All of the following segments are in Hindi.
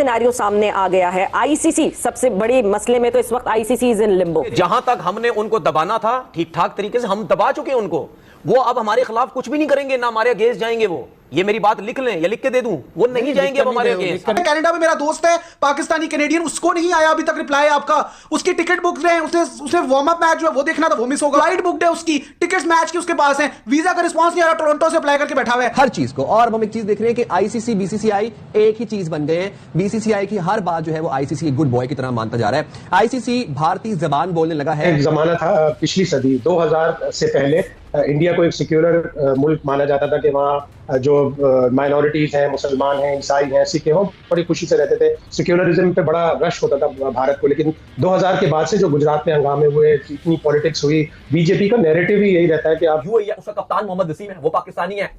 सिनेरियो सामने आ गया है। आईसीसी सबसे बड़ी मसले में तो इस वक्त आईसीसी इज इन लिम्बो। जहां तक हमने उनको दबाना था ठीक ठाक तरीके से हम दबा चुके हैं उनको। वो अब हमारे खिलाफ कुछ भी नहीं करेंगे, ना हमारे अगेंस्ट जाएंगे। वो ये मेरी बात लिख लें या लिख के दे दूं, वो नहीं जाएंगे अब हमारे अगेंस्ट। कनाडा में मेरा दोस्त है पाकिस्तानी कैनेडियन, उसको नहीं आया अभी तक रिप्लाई आपका। उसकी टिकट बुक है, उसने वार्म अप मैच जो है वो देखना था, वो मिस होगा। फ्लाइट बुकड है उसकी, टिकट्स मैच की उसके पास है, वीजा का रिस्पांस नहीं आ रहा, टोरंटो से अप्लाई करके बैठा हुआ है हर चीज को। और हम एक चीज देख रहे हैं कि आईसीसी बीसीसीआई एक ही चीज बन गए हैं। बीसीसीआई की हर बात जो है वो आईसीसी गुड बॉय की तरह मानता जा रहा है। आईसीसी भारतीय जबान बोलने लगा है। एक जमाना था पिछली सदी 2000 से पहले इंडिया को एक सेक्युलर मुल्क माना जाता था कि वहाँ जो माइनॉरिटीज हैं, मुसलमान हैं, ईसाई हैं, सिख हैं, वो बड़ी खुशी से रहते थे। सेक्युलरिज्म पे बड़ा रश होता था भारत को। लेकिन 2000 के बाद से जो गुजरात में हंगामे हुए, इतनी पॉलिटिक्स हुई, बीजेपी का नैरेटिव ही यही रहता है कि आप यूएई है, उसका कप्तान मोहम्मद वसीम है, वो पाकिस्तानी है।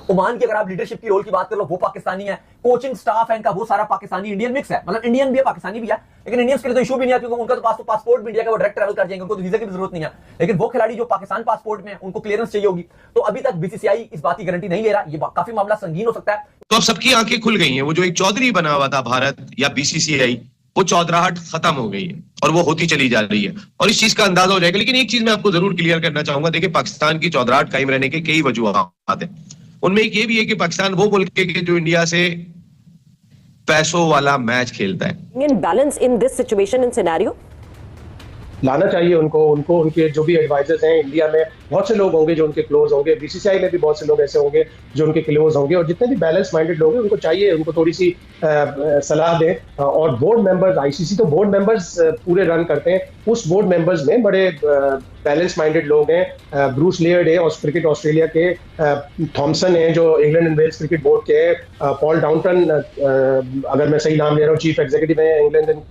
ओमान की अगर आप लीडरशिप की रोल की बात कर लो, वो पाकिस्तानी है। कोचिंग स्टाफ है इनका, वो सारा पाकिस्तानी इंडियन मिक्स है। मतलब इंडियन भी है, पाकिस्तानी भी है, लेकिन इंडियंस के लिए तो इशू भी नहीं है क्योंकि उनका तो पासपोर्ट भी इंडिया का, वो डायरेक्ट ट्रैवल कर जाएंगे, उनको तो वीजा की भी जरूरत नहीं है। लेकिन वो खिलाड़ी जो पाकिस्तान पासपोर्ट में है, उनको क्लियरनेस चाहिए होगी। तो अभी तक बीसीसीआई इस बात की गारंटी नहीं ले रहा। ये काफी मामला संगीन हो सकता है। तो अब सबकी आंखें खुल गई हैं। वो जो एक चौधरी बना हुआ था भारत या बीसीसीआई, वो चौधराहट खत्म हो गई है और वो होती चली जा रही है और इस चीज का अंदाजा हो जाएगा। लेकिन एक चीज मैं आपको जरूर क्लियर करना चाहूंगा, देखिए पाकिस्तान की चौधराहट कायम रहने के कई वजूहात हैं। उनमें एक ये भी है कि पाकिस्तान वो मुल्क है कि जो इंडिया से पैसों वाला मैच खेलता है। In balance in this situation in scenario लाना चाहिए उनको उनके जो भी एडवाइजर्स हैं इंडिया में, बहुत से लोग होंगे जो उनके क्लोज होंगे। बीसीसीआई में भी बहुत से लोग ऐसे होंगे जो उनके क्लोज होंगे, और जितने भी बैलेंस माइंडेड लोग हैं उनको चाहिए, उनको थोड़ी सी सलाह दें। और बोर्ड मेंबर्स, आईसीसी तो बोर्ड मेंबर्स पूरे रन करते हैं, उस बोर्ड मेंबर्स में बड़े बैलेंस माइंडेड लोग हैं। ब्रूस लियर्ड है और क्रिकेट ऑस्ट्रेलिया के, थॉमसन है जो England and Wales cricket board के हैं, पॉल डाउंटन अगर मैं सही नाम ले रहा हूँ, चीफ एग्जीक्यूटिव है England and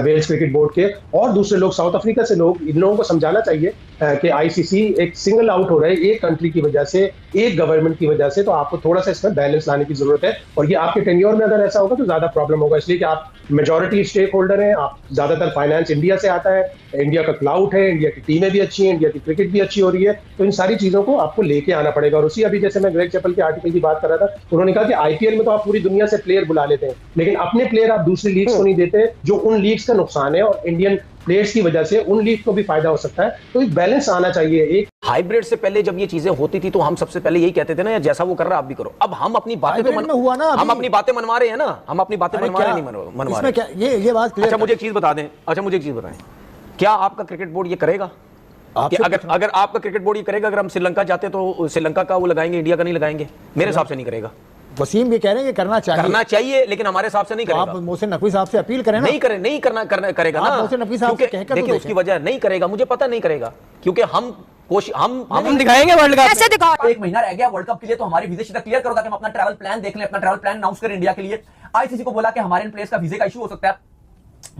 Wales cricket board के, और दूसरे लोग साउथ अफ्रीका से लोग। इन लोगों को समझाना चाहिए कि आईसीसी एक सिंगल आउट हो रहा है एक कंट्री की वजह से, एक गवर्नमेंट की वजह से, तो आपको थोड़ा सा इसमें बैलेंस लाने की जरूरत है। और ये आपके टेन्योर में अगर ऐसा होगा तो ज्यादा प्रॉब्लम होगा, इसलिए कि आप मेजॉरिटी स्टेक होल्डर हैं, आप ज्यादातर फाइनेंस इंडिया से आता है, इंडिया का क्लाउड है, इंडिया की टीमें भी अच्छी हैं, इंडिया की क्रिकेट भी अच्छी हो रही है, तो इन सारी चीजों को आपको लेके आना पड़ेगा। और उसी अभी जैसे मैं ग्रेग चैपल के आर्टिकल की बात कर रहा था, उन्होंने कहा कि आईपीएल में तो आप पूरी दुनिया से प्लेयर बुला लेते हैं, लेकिन अपने प्लेयर आप दूसरी लीग्स को नहीं देते, जो उन लीग्स का नुकसान है, और इंडियन प्लेयर्स की वजह से उन लीग को भी फायदा हो सकता है। तो एक बैलेंस आना चाहिए। एक हाइब्रिड से पहले जब ये चीजें होती थी तो हम सबसे पहले यही कहते थे ना, जैसा वो कर रहा है आप भी करो। अब हम अपनी बातें तो हुआ ना, हम अपनी बातें मनवा रहे हैं ना, हम अपनी बातें मनवा रहे नहीं मनवा रहे। ये बात क्लियर। अच्छा मुझे एक चीज बता दें, क्या आपका क्रिकेट बोर्ड ये करेगा? अगर आपका क्रिकेट बोर्ड ये करेगा, अगर हम श्रीलंका जाते तो श्रीलंका का वो लगाएंगे, इंडिया का नहीं लगाएंगे? मेरे हिसाब से नहीं करेगा। वसीम भी कह रहे हैं कि करना चाहिए, लेकिन हमारे हिसाब से नहीं करेगा। आप मोहसिन नकवी साहब से अपील करें ना। नहीं करेगा ना। मोहसिन नकवी साहब से कहकर देखिए उसकी वजह नहीं करेगा, मुझे पता नहीं करेगा, क्योंकि हम दिखाएंगे वर्ल्ड कप। कैसे दिखाओ? एक महीना रह गया वर्ल्ड कप के लिए, तो हमारे वीजे सीधा क्लियर करो ताकि हम अपना ट्रैवल प्लान देख लें, अपना ट्रैवल प्लान अनाउंस करें इंडिया के लिए। आईसीसी को बोला कि हमारे इन प्लेयर्स का वीजे का इशू हो सकता है,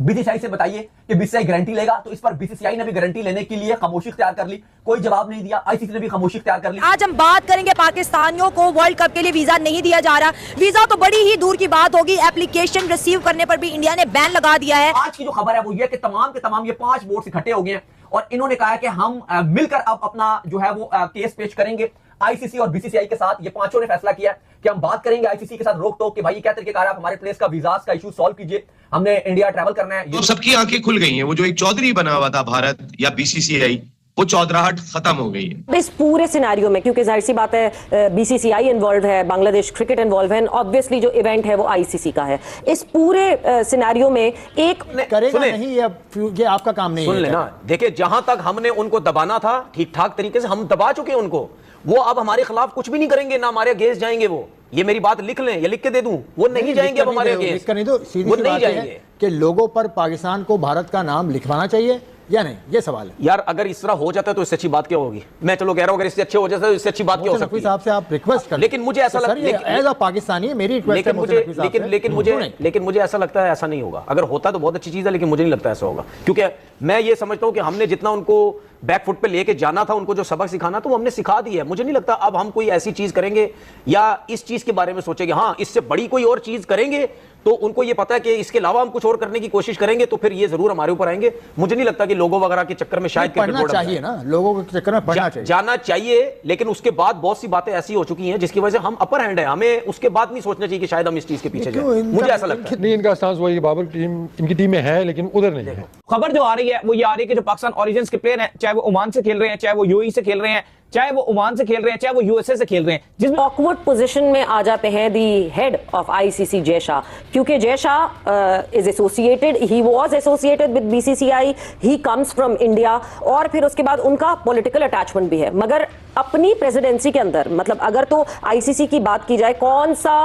बीसीसीआई से बताइए कि बीसीसीआई गारंटी लेगा। तो इस पर बीसीसीआई ने भी गारंटी लेने के लिए खामोशी इख्तियार कर ली, कोई जवाब नहीं दिया। आईसीसी ने भी खामोशी इख्तियार कर ली। आज हम बात करेंगे पाकिस्तानियों को वर्ल्ड कप के लिए वीजा नहीं दिया जा रहा। वीजा तो बड़ी ही दूर की बात होगी, एप्लीकेशन रिसीव करने पर भी इंडिया ने बैन लगा दिया है। आज की जो खबर है वो ये कि तमाम के तमाम ये 5 बोर्ड इकट्ठे हो गए हैं और इन्होंने कहा है कि हम मिलकर अब अपना जो है वो केस पेश करेंगे आईसीसी और बीसीसीआई के साथ। ये पांचों ने फैसला किया कि हम बात करेंगे आईसीसी के साथ रोक टोक कि भाई ये क्या तरीकेकार है, आप हमारे प्लेयर्स का वीजास का इशू सॉल्व कीजिए, हमने इंडिया ट्रैवल करना है। तो सबकी आंखें खुल गई हैं। वो जो एक चौधरी बना हुआ था भारत या बीसीसीआई, वो चौधराहट खत्म हो गई है इस पूरे सिनेरियो में, क्योंकि जाहिर सी बात है बीसीसीआई इन्वॉल्व है, बांग्लादेश क्रिकेट इन्वॉल्व है, ऑब्वियसली जो इवेंट है वो आईसीसी का है। इस पूरे सिनेरियो में एक करेगा नहीं, ये आपका काम नहीं है। सुन लेना, देखिए जहां तक हमने उनको दबाना था ठीक ठाक तरीके से हम दबा चुके हैं उनको। वो अब हमारे खिलाफ कुछ भी नहीं करेंगे, ना हमारे अगेंस्ट जाएंगे। वो ये मेरी बात लिख लें या लिख के दे दूं, वो नहीं जाएंगे अब हमारे अगेंस्ट। नहीं तो सीधी सी बात है कि लोगों पर पाकिस्तान को भारत का नाम लिखवाना चाहिए या नहीं, ये सवाल है। यार अगर इस तरह हो जाता है तो इससे अच्छी बात क्या होगी? मैं चलो कह रहा हूं अगर इससे अच्छे हो जाता है तो इससे अच्छी बात क्या हो सकती है? साहब से आप रिक्वेस्ट करें। लेकिन मुझे ऐसा लगता है एज अ पाकिस्तानी मेरी रिक्वेस्ट है, लेकिन मुझे ऐसा लगता है ऐसा नहीं होगा। अगर होता तो बहुत अच्छी चीज है, लेकिन मुझे नहीं लगता ऐसा होगा, क्योंकि मैं ये समझता हूं कि हमने जितना उनको बैकफुट पे लेके जाना था, उनको जो सबक सिखाना तो वो हमने सिखा दी है। मुझे नहीं लगता अब हम कोई ऐसी चीज करेंगे या इस चीज के बारे में सोचेंगे, हाँ इससे बड़ी कोई और चीज करेंगे तो उनको ये पता है कि इसके अलावा हम कुछ और करने की कोशिश करेंगे तो फिर ये जरूर हमारे ऊपर आएंगे। मुझे नहीं लगता कि लोगों वगैरह के चक्कर में शायद पढ़ना चाहिए ना, लोगों के चक्कर में पढ़ना चाहिए, जाना चाहिए, लेकिन उसके बाद बहुत सी बातें ऐसी हो चुकी हैं जिसकी वजह से हम अपर हैंड है, हमें उसके बाद नहीं सोचना चाहिए कि शायद हम इस चीज के पीछे जाएं। मुझे ऐसा लगता है नहीं, इनका स्टांस वही है, बाबर टीम इनकी टीम में है लेकिन उधर नहीं है। खबर जो आ रही है वो ये आ रही है कि जो पाकिस्तान ओरिजिन्स के प्लेयर हैं, चाहे वो ओमान से खेल रहे हैं, चाहे वो यूएई से खेल रहे हैं, चाहे वो ओमान से खेल रहे हैं, चाहे वो यूएसए से खेल रहे हैं, जिसमें ऑकवर्ड पोजीशन में आ जाते हैं the head of ICC Jay Shah, क्योंकि Jay Shah is associated, he was associated with BCCI, he comes from India, और फिर उसके बाद उनका पॉलिटिकल अटैचमेंट भी है। मगर अपनी प्रेसिडेंसी के अंदर, मतलब अगर तो आईसीसी की बात की जाए, कौन सा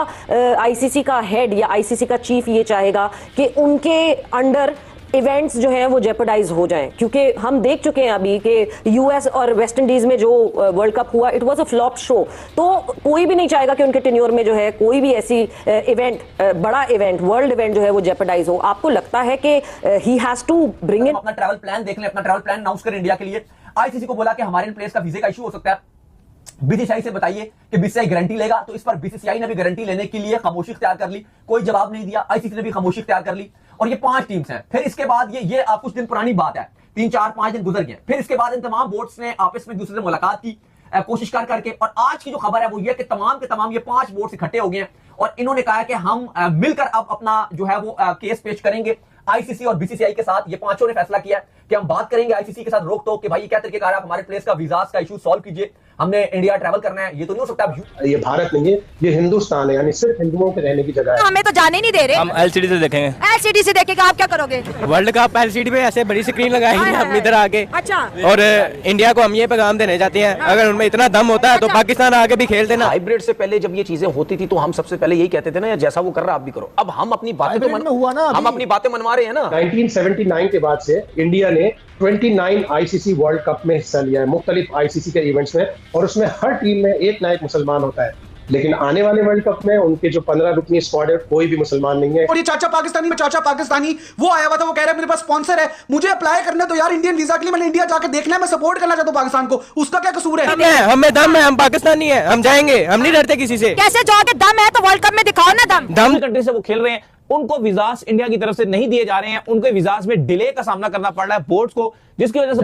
आईसीसी का हेड या आईसीसी का चीफ ये चाहेगा कि उनके अंडर इवेंट्स जो हैं वो जेपरडाइज हो जाएं? क्योंकि हम देख चुके हैं अभी कि यूएस और वेस्ट इंडीज में जो वर्ल्ड कप हुआ, it was a flop show. तो कोई भी नहीं चाहेगा कि उनके टेन्योर में जो है कोई भी ऐसी इवेंट, बड़ा इवेंट, वर्ल्ड इवेंट जो है वो जेपरडाइज हो। आपको लगता है कि he has to bring in? अपना ट्रैवल प्लान देख लें, अपना ट्रैवल प्लान अनाउंस करें इंडिया के लिए। आईसीसी को बोला कि हमारे प्लेयर्स का वीजे का इशू हो सकता है, बीसीसीआई से बताइए कि बीसीसीआई गारंटी लेगा। तो इस पर बीसीसीआई ने भी गारंटी लेने के लिए खामोशी इख्तियार कर ली, कोई जवाब नहीं दिया। आईसीसी ने भी खामोशी इख्तियार कर ली, और ये 5 टीम्स हैं। फिर इसके बाद ये आप कुछ दिन पुरानी बात है, 3, 4, 5 दिन गुजर गए। फिर इसके बाद इन तमाम बोर्ड्स ने आपस में एक दूसरे से मुलाकात की, कोशिश कर करके, और आज की जो खबर है वो ये कि तमाम के तमाम ये 5 बोर्ड्स इकट्ठे हो गए हैं और इन्होंने कहा है कि हम मिलकर अब अपना जो है वो केस पेश करेंगे आईसीसी और बीसीसीआई के साथ। ये पांचों ने फैसला किया है कि हम बात करेंगे आईसीसी के साथ रोक टोक के, भाई ये क्या तरीके कार, आप हमारे प्लेयर्स का वीजास का इशू सॉल्व कीजिए, हमने इंडिया ट्रैवल करना है। ये तो नहीं हो सकता। ये भारत नहीं है, ये हिंदुस्तान है, यानी सिर्फ हिंदुओं के रहने की जगह है। हमें तो जाने नहीं दे रहे। हम एलसीडी से देखेंगे। एलसीडी से देखेगा, आप क्या करोगे? वर्ल्ड कप एलसीडी पे ऐसे बड़ी स्क्रीन लगाएंगे हम इधर आके। अच्छा। और इंडिया को हम ये पैगाम देने जाते हैं, अगर उनमें इतना दम होता है तो पाकिस्तान आगे भी खेल देना। हाइब्रिड से पहले जब ये चीजें होती थी तो हम सबसे पहले यही कहते थे ना, जैसा वो कर रहा आप भी करो। अब हम अपनी बातें तो हुआ ना, हम अपनी बातें मनवा रहे हैं ना। 1979 के बाद से इंडिया ने 29 आईसीसी वर्ल्ड कप में हिस्सा लिया है, मुख्तलिफ आईसीसी के इवेंट्स में, और उसमें हर टीम में एक ना एक मुसलमान होता है। लेकिन आने वाले वर्ल्ड कप में उनके जो 15 रुकनी स्क्वाड है, कोई भी मुसलमान नहीं है। और ये चाचा पाकिस्तानी वो आया हुआ था, वो कह रहा है मेरे पास स्पॉन्सर है, मुझे अप्लाई करना तो यार इंडियन वीजा के लिए, मैंने इंडिया जाके देखना है, मैं सपोर्ट करना चाहता हूँ पाकिस्तान को, उसका क्या कसूर है? हमें दम है, हम पाकिस्तानी है, हम जाएंगे, हम नहीं डरते किसी से। कैसे जाओगे? दम है तो वर्ल्ड कप में दिखाओ ना दम। कंट्री से वो खेल रहे हैं, उनको विजास इंडिया की तरफ से नहीं दिए जा रहे हैं, उनको विजास में डिले का सामना करना पड़ रहा है बोर्ड्स को, जिसकी वजह से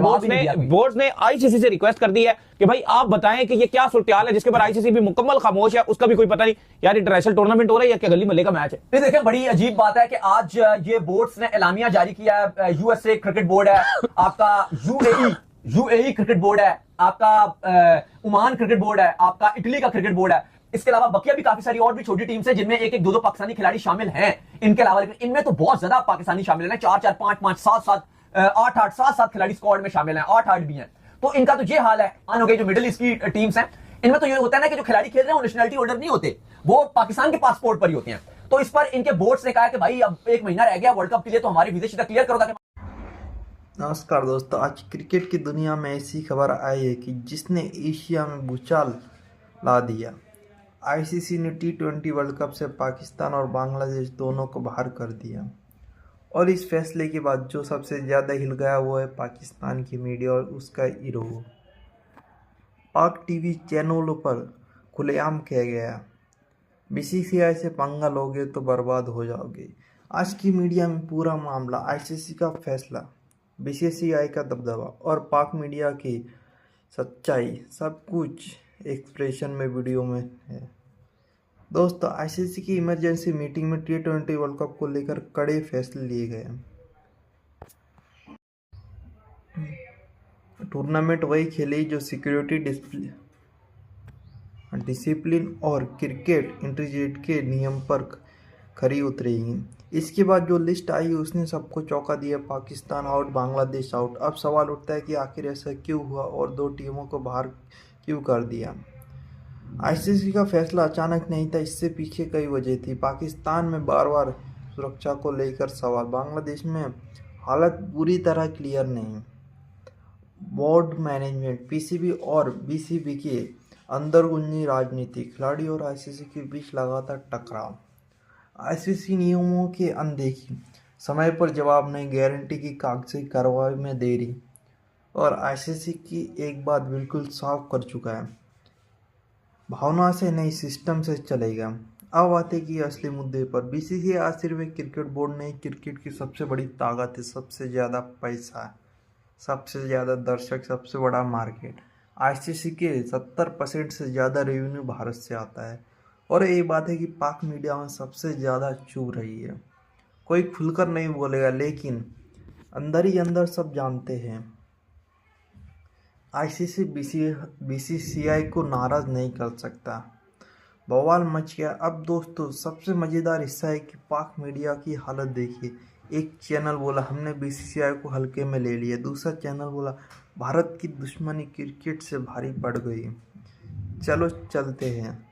बोर्ड्स ने आईसीसी से रिक्वेस्ट कर दी है कि भाई आप बताएं कि ये क्या सूरत-ए-हाल है, जिसके पर आईसीसी भी मुकम्मल खामोश है, उसका भी कोई पता नहीं। यार इंटरनेशनल टूर्नामेंट हो रहा है या क्या गली मल्ले का मैच है? ये देखिए, बड़ी अजीब बात है कि आज ये बोर्ड्स ने एलामिया जारी किया है। यूएसए क्रिकेट बोर्ड है, आपका यूएई क्रिकेट बोर्ड है, आपका ओमान क्रिकेट बोर्ड है, आपका इटली का क्रिकेट बोर्ड है। इसके अलावा बकिया भी काफी सारी और भी छोटी टीम्स हैं जिनमें 1-1, 2-2 पाकिस्तानी खिलाड़ी शामिल हैं। इनके अलावा इनमें तो बहुत ज्यादा पाकिस्तानी शामिल हैं, 4-4, 5-5, 7-7, 8-8, 7-7 खिलाड़ी स्क्वाड में शामिल हैं, 8-8 भी हैं। तो इनका तो ये हाल है। आन हो गई जो मिडिल ईस्ट की टीम्स हैं, इनमें तो ये होता है ना कि जो खिलाड़ी खेल रहे हैं वो नेशनलिटी होल्डर नहीं होते, वो पाकिस्तान के पासपोर्ट पर ही होते हैं। तो इस पर इनके बोर्ड्स ने कहा कि भाई अब 1 महीना रह गया वर्ल्ड कप के लिए, तो हमारी वीजा शीटा क्लियर करो ताकि। नमस्कार दोस्तों, आज क्रिकेट की दुनिया में ऐसी खबर आई है कि जिसने एशिया में भूचाल ला दिया। आईसीसी ने T20 वर्ल्ड कप से पाकिस्तान और बांग्लादेश दोनों को बाहर कर दिया, और इस फैसले के बाद जो सबसे ज़्यादा हिल गया वो है पाकिस्तान की मीडिया और उसका गिरोह। पाक टीवी चैनलों पर खुलेआम किया गया, बीसीसीआई से पंगा लोगे तो बर्बाद हो जाओगे। आज की मीडिया में पूरा मामला, आईसीसी का फैसला, बीसीसीआई का दबदबा और पाक मीडिया की सच्चाई, सब कुछ एक्सप्रेशन में वीडियो में है। दोस्तों, आईसीसी की इमरजेंसी मीटिंग में T20 वर्ल्ड कप को लेकर कड़े फैसले लिए गए। टूर्नामेंट वही खेली जो सिक्योरिटी डिसिप्लिन और क्रिकेट इंटीग्रिटी के नियम पर खरी उतरेगी। इसके बाद जो लिस्ट आई उसने सबको चौंका दिया। Pakistan out, Bangladesh out. अब सवाल उठता है कि आखिर ऐसा क्यों हुआ और 2 टीमों को बाहर क्यों कर दिया। आईसीसी का फैसला अचानक नहीं था, इससे पीछे कई वजह थी। पाकिस्तान में बार बार सुरक्षा को लेकर सवाल, बांग्लादेश में हालत बुरी तरह क्लियर नहीं, बोर्ड मैनेजमेंट, पीसीबी और बीसीबी के अंदरूनी राजनीति, खिलाड़ी और आईसीसी के बीच लगातार टकराव, आईसीसी नियमों की अनदेखी, समय पर जवाब नहीं, गारंटी की कागजी कार्रवाई में देरी, और आईसीसी की एक बात बिल्कुल साफ कर चुका है, भावना से नहीं सिस्टम से चलेगा। अब आते कि असली मुद्दे पर। बीसीसीआई आज सिर्फ एक क्रिकेट बोर्ड नहीं, क्रिकेट की सबसे बड़ी ताकत है, सबसे ज़्यादा पैसा, सबसे ज़्यादा दर्शक, सबसे बड़ा मार्केट। आईसीसी के 70% से ज़्यादा रेवेन्यू भारत से आता है। और ये बात है कि पाक मीडिया में सबसे ज़्यादा चुभ रही है। कोई खुलकर नहीं बोलेगा, लेकिन अंदर ही अंदर सब जानते हैं। आईसीसी बीसीसीआई को नाराज़ नहीं कर सकता। बवाल मच गया। अब दोस्तों सबसे मज़ेदार हिस्सा है कि पाक मीडिया की हालत देखिए। एक चैनल बोला हमने बीसीसीआई को हल्के में ले लिया, दूसरा चैनल बोला भारत की दुश्मनी क्रिकेट से भारी पड़ गई। चलो चलते हैं।